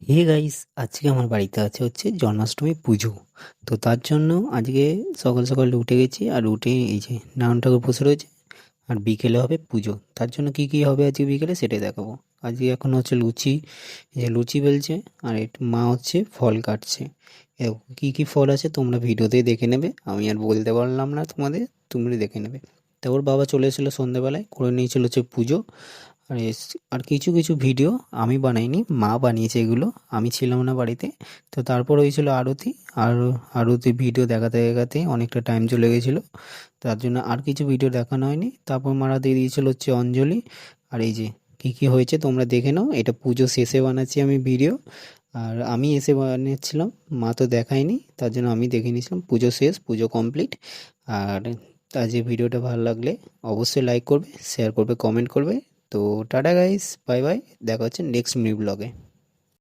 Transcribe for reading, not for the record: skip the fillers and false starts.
Hey guys, আজকে আমার বাড়িতে হচ্ছে জন্মাষ্টমী পুজো। তো তার জন্য আজকে সকাল সকাল উঠে গেছি, আর উঠে এই যে নারায়ণ ঠাকুর বসে রয়েছে। আর বিকেলে হবে পুজো, তার জন্য কি কি হবে আজকে বিকেলে সেটাই দেখাবো। আজকে এখন হচ্ছে লুচি, এই যে লুচি বেলছে, আর একটু মা হচ্ছে ফল কাটছে। এরকম কি কি ফল আছে তোমরা ভিডিওতেই দেখে নেবে, আমি আর বলতে পারলাম না তোমাদের, তুমি দেখে নেবে। তারপর বাবা চলে এসেছিলো সন্ধ্যেবেলায়, করে নিয়েছিল হচ্ছে পুজো। আর আর কিছু কিছু ভিডিও আমি বানাইনি, মা বানিয়েছে এগুলো, আমি ছিলাম না বাড়িতে। তো তারপর হয়েছিল আরতি। আর আরতি ভিডিও দেখাতে দেখাতে অনেকটা টাইম চলে গেছিলো, তার জন্য আর কিছু ভিডিও দেখানো হয়নি। তারপর মারা দিয়ে দিয়েছিল হচ্ছে অঞ্জলি। আর এই যে কী কী হয়েছে তোমরা দেখে নাও, এটা পুজো শেষে বানাচ্ছি আমি ভিডিও। আর আমি এসে বানিয়েছিলাম, মা তো দেখায়নি, তার জন্য আমি দেখে নিয়েছিলাম। পুজো শেষ, পুজো কমপ্লিট। আর আজ এই ভিডিওটা ভালো লাগলে অবশ্যই লাইক করবে, শেয়ার করবে, কমেন্ট করবে। তো টাটা গাইস, বাই বাই, দেখা হচ্ছে নেক্সট মিনি ব্লগে।